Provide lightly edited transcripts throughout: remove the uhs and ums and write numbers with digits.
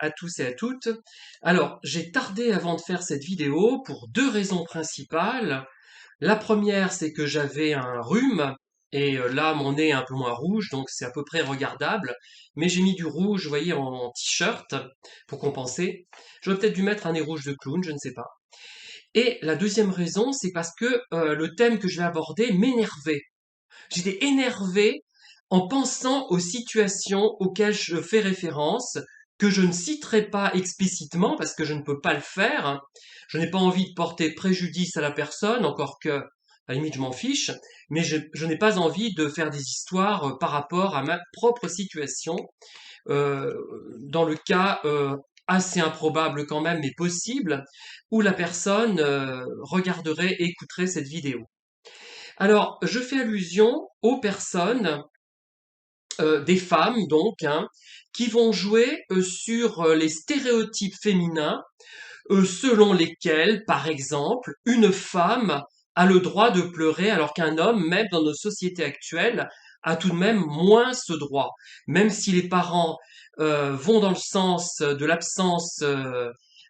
À tous et à toutes. Alors, j'ai tardé avant de faire cette vidéo pour deux raisons principales. La première, c'est que j'avais un rhume et là, mon nez est un peu moins rouge, donc c'est à peu près regardable. Mais j'ai mis du rouge, vous voyez, en t-shirt pour compenser. J'aurais peut-être dû mettre un nez rouge de clown, je ne sais pas. Et la deuxième raison, c'est parce que le thème que je vais aborder m'énervait. J'étais énervé en pensant aux situations auxquelles je fais référence, que je ne citerai pas explicitement parce que je ne peux pas le faire. Je n'ai pas envie de porter préjudice à la personne, encore que, à la limite, je m'en fiche, mais je n'ai pas envie de faire des histoires par rapport à ma propre situation, euh, dans le cas assez improbable quand même, mais possible, où la personne regarderait et écouterait cette vidéo. Alors, je fais allusion aux personnes, des femmes donc, hein, qui vont jouer sur les stéréotypes féminins, selon lesquels, par exemple, une femme a le droit de pleurer alors qu'un homme, même dans nos sociétés actuelles, a tout de même moins ce droit. Même si les parents vont dans le sens de l'absence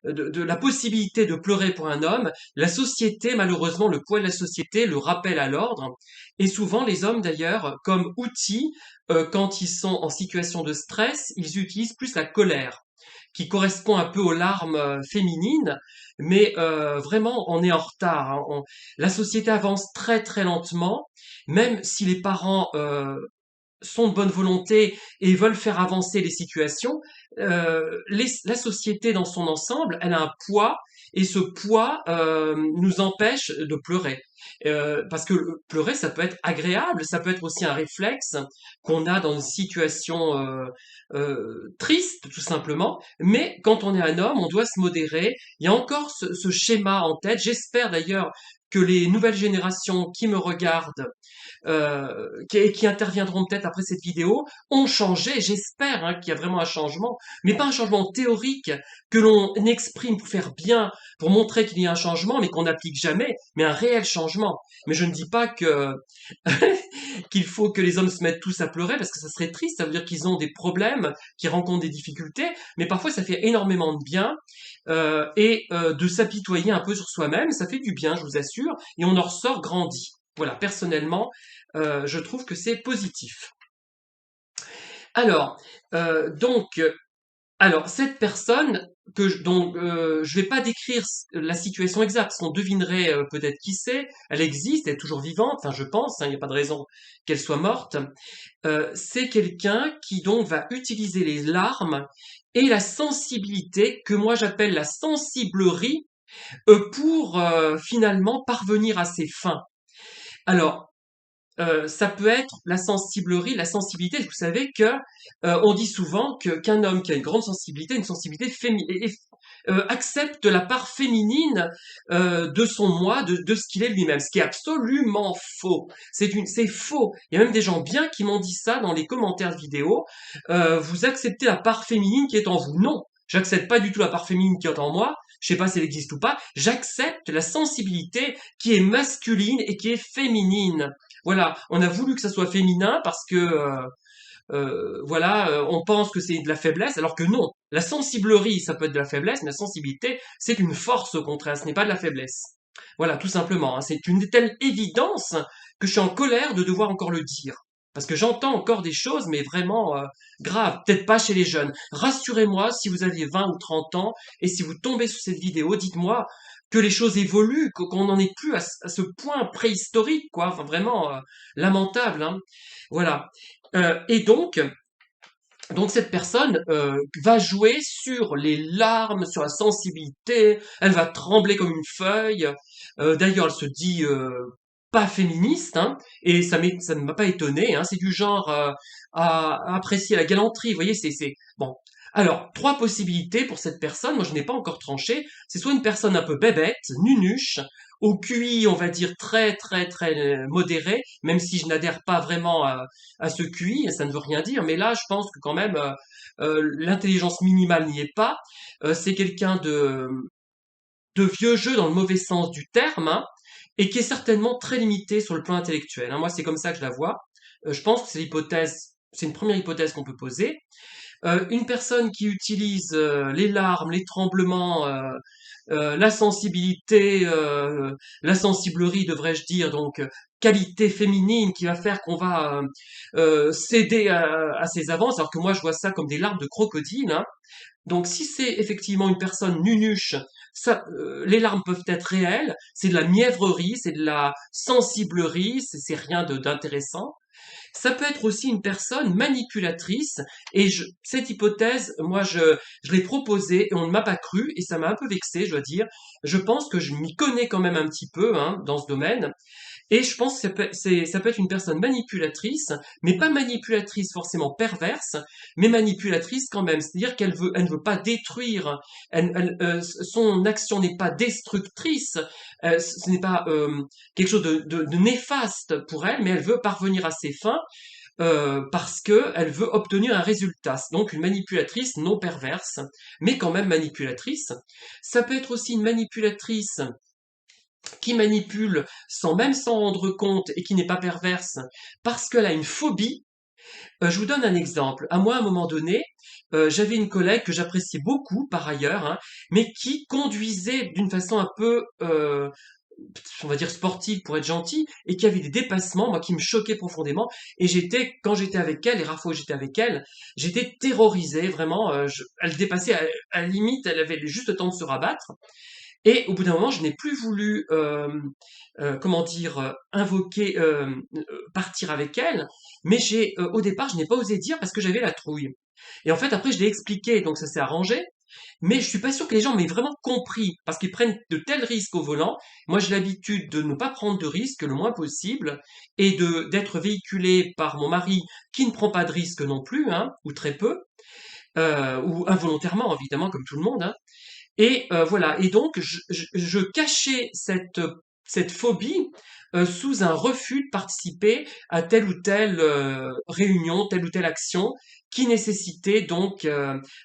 de la possibilité de pleurer pour un homme, la société, malheureusement, le poids de la société le rappelle à l'ordre. Et souvent, les hommes, d'ailleurs, comme outil, quand ils sont en situation de stress, ils utilisent plus la colère qui correspond un peu aux larmes féminines, mais vraiment on est en retard, hein. La société avance très très lentement, même si les parents sont de bonne volonté et veulent faire avancer les situations, la société dans son ensemble, elle a un poids et ce poids nous empêche de pleurer. Parce que pleurer, ça peut être agréable, ça peut être aussi un réflexe qu'on a dans une situation triste, tout simplement. Mais quand on est un homme, on doit se modérer. Il y a encore ce schéma en tête. J'espère d'ailleurs que les nouvelles générations qui me regardent qui interviendront peut-être après cette vidéo, ont changé. J'espère hein, qu'il y a vraiment un changement, mais pas un changement théorique que l'on exprime pour faire bien, pour montrer qu'il y a un changement, mais qu'on n'applique jamais, mais un réel changement. Mais je ne dis pas que qu'il faut que les hommes se mettent tous à pleurer parce que ça serait triste, ça veut dire qu'ils ont des problèmes, qu'ils rencontrent des difficultés, mais parfois ça fait énormément de bien de s'apitoyer un peu sur soi-même, ça fait du bien, je vous assure, et on en ressort grandi. Voilà, personnellement, je trouve que c'est positif. Alors, donc, alors cette personne dont je vais pas décrire la situation exacte, parce qu'on devinerait peut-être qui c'est. Elle existe, elle est toujours vivante. Enfin, je pense, hein, il n'y a pas de raison qu'elle soit morte. C'est quelqu'un qui donc va utiliser les larmes et la sensibilité que moi j'appelle la sensiblerie pour finalement parvenir à ses fins. Alors, ça peut être la sensiblerie, la sensibilité. Vous savez que on dit souvent qu'un homme qui a une grande sensibilité, une sensibilité féminine, accepte la part féminine de son moi, de ce qu'il est lui-même, ce qui est absolument faux. C'est faux. Il y a même des gens bien qui m'ont dit ça dans les commentaires de vidéos. Vous acceptez la part féminine qui est en vous. Non, j'accepte pas du tout la part féminine qui est en moi. Je sais pas si elle existe ou pas. J'accepte la sensibilité qui est masculine et qui est féminine. Voilà, on a voulu que ça soit féminin parce que voilà, on pense que c'est de la faiblesse, alors que non. La sensiblerie, ça peut être de la faiblesse, mais la sensibilité, c'est une force au contraire, ce n'est pas de la faiblesse. Voilà, tout simplement, hein. C'est une telle évidence que je suis en colère de devoir encore le dire. Parce que j'entends encore des choses, mais vraiment graves, peut-être pas chez les jeunes. Rassurez-moi, si vous aviez 20 ou 30 ans, et si vous tombez sur cette vidéo, dites-moi que les choses évoluent, qu'on n'en est plus à ce point préhistorique, quoi. Enfin, vraiment lamentable, hein. Voilà. Et donc cette personne va jouer sur les larmes, sur la sensibilité, elle va trembler comme une feuille. D'ailleurs, elle se dit pas féministe, hein, et ça ne m'a pas étonné. Hein, c'est du genre à apprécier la galanterie. Vous voyez, c'est bon. Alors, trois possibilités pour cette personne. Moi, je n'ai pas encore tranché. C'est soit une personne un peu bébête, nunuche, au QI, on va dire très très très modéré, même si je n'adhère pas vraiment à ce QI, ça ne veut rien dire, mais là, je pense que quand même, l'intelligence minimale n'y est pas. C'est quelqu'un de vieux jeu dans le mauvais sens du terme, hein, et qui est certainement très limité sur le plan intellectuel, hein. Moi, c'est comme ça que je la vois. Je pense que c'est une première hypothèse qu'on peut poser. Une personne qui utilise les larmes, les tremblements, la sensibilité, la sensiblerie devrais-je dire, donc qualité féminine qui va faire qu'on va céder à ses avances, alors que moi je vois ça comme des larmes de crocodile, hein. Donc si c'est effectivement une personne nunuche, ça, les larmes peuvent être réelles, c'est de la mièvrerie, c'est de la sensiblerie, c'est rien d'intéressant. Ça peut être aussi une personne manipulatrice, et cette hypothèse, moi, je l'ai proposée et on ne m'a pas cru, et ça m'a un peu vexé, je dois dire. Je pense que je m'y connais quand même un petit peu, hein, dans ce domaine, et je pense que ça peut être une personne manipulatrice, mais pas manipulatrice forcément perverse, mais manipulatrice quand même. C'est-à-dire elle ne veut pas détruire, son action n'est pas destructrice, ce n'est pas quelque chose de néfaste pour elle, mais elle veut parvenir à ses fins parce que elle veut obtenir un résultat. C'est donc une manipulatrice non perverse, mais quand même manipulatrice. Ça peut être aussi une manipulatrice qui manipule sans même s'en rendre compte et qui n'est pas perverse parce qu'elle a une phobie. Je vous donne un exemple. À moi, à un moment donné, j'avais une collègue que j'appréciais beaucoup par ailleurs, hein, mais qui conduisait d'une façon un peu, on va dire sportive pour être gentil, et qui avait des dépassements, moi, qui me choquaient profondément. Et quand j'étais avec elle, les rares fois où j'étais avec elle, j'étais terrorisé, vraiment. Elle dépassait, à la limite, elle avait juste le temps de se rabattre. Et au bout d'un moment, je n'ai plus voulu, comment dire, invoquer, partir avec elle, mais au départ, je n'ai pas osé dire parce que j'avais la trouille. Et en fait, après, je l'ai expliqué, donc ça s'est arrangé. Mais je suis pas sûr que les gens m'aient vraiment compris, parce qu'ils prennent de tels risques au volant. Moi, j'ai l'habitude de ne pas prendre de risques le moins possible, et d'être véhiculé par mon mari qui ne prend pas de risques non plus, hein, ou très peu, ou involontairement, évidemment, comme tout le monde, hein. Et voilà. Et donc, je cachais cette phobie sous un refus de participer à telle ou telle réunion, telle ou telle action qui nécessitait donc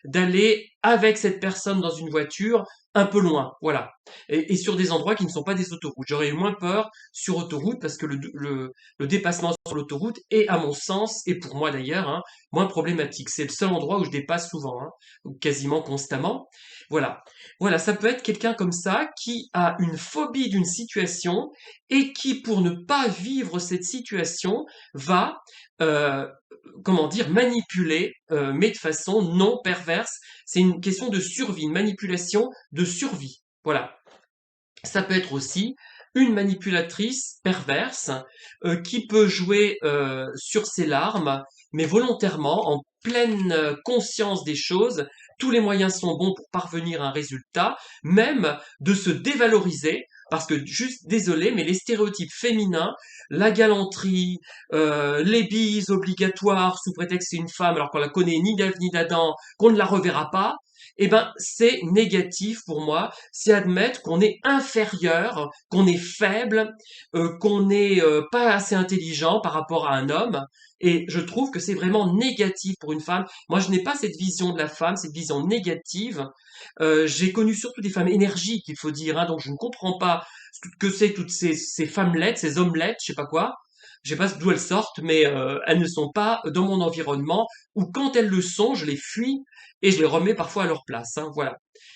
d'aller avec cette personne dans une voiture un peu loin, voilà, et sur des endroits qui ne sont pas des autoroutes. J'aurais eu moins peur sur autoroute parce que le dépassement sur l'autoroute est, à mon sens, et pour moi d'ailleurs, hein, moins problématique. C'est le seul endroit où je dépasse souvent, hein, ou quasiment constamment. Voilà. Voilà, ça peut être quelqu'un comme ça qui a une phobie d'une situation et qui, pour ne pas vivre cette situation, va, euh, comment dire, manipuler, mais de façon non perverse. C'est une question de survie, une manipulation de survie. Voilà. Ça peut être aussi une manipulatrice perverse qui peut jouer sur ses larmes, mais volontairement, en pleine conscience des choses. Tous les moyens sont bons pour parvenir à un résultat, même de se dévaloriser, parce que juste désolé, mais les stéréotypes féminins, la galanterie, les bises obligatoires sous prétexte que c'est une femme alors qu'on la connaît ni d'Ève ni d'Adam, qu'on ne la reverra pas, eh ben c'est négatif pour moi. C'est admettre qu'on est inférieur, qu'on est faible, qu'on n'est pas assez intelligent par rapport à un homme. Et je trouve que c'est vraiment négatif pour une femme. Moi, je n'ai pas cette vision de la femme, cette vision négative. J'ai connu surtout des femmes énergiques, il faut dire, hein, donc je ne comprends pas ce que c'est toutes ces femmelettes, ces omelettes, je sais pas quoi. Je sais pas d'où elles sortent, mais elles ne sont pas dans mon environnement, ou quand elles le sont, je les fuis et je les remets parfois à leur place, hein, voilà.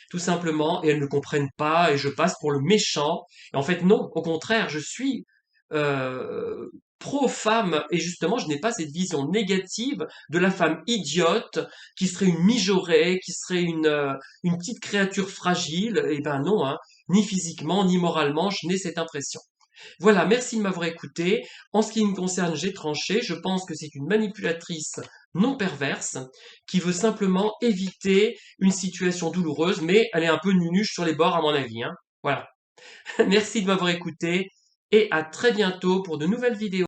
Tout simplement, et elles ne comprennent pas, et je passe pour le méchant. Et en fait, non, au contraire, je suis euh, pro-femme, et justement, je n'ai pas cette vision négative de la femme idiote, qui serait une mijaurée, qui serait une petite créature fragile. Et ben non, hein, ni physiquement, ni moralement, je n'ai cette impression. Voilà, merci de m'avoir écouté. En ce qui me concerne, j'ai tranché. Je pense que c'est une manipulatrice non perverse qui veut simplement éviter une situation douloureuse, mais elle est un peu nunuche sur les bords à mon avis, hein. Voilà. Merci de m'avoir écouté et à très bientôt pour de nouvelles vidéos.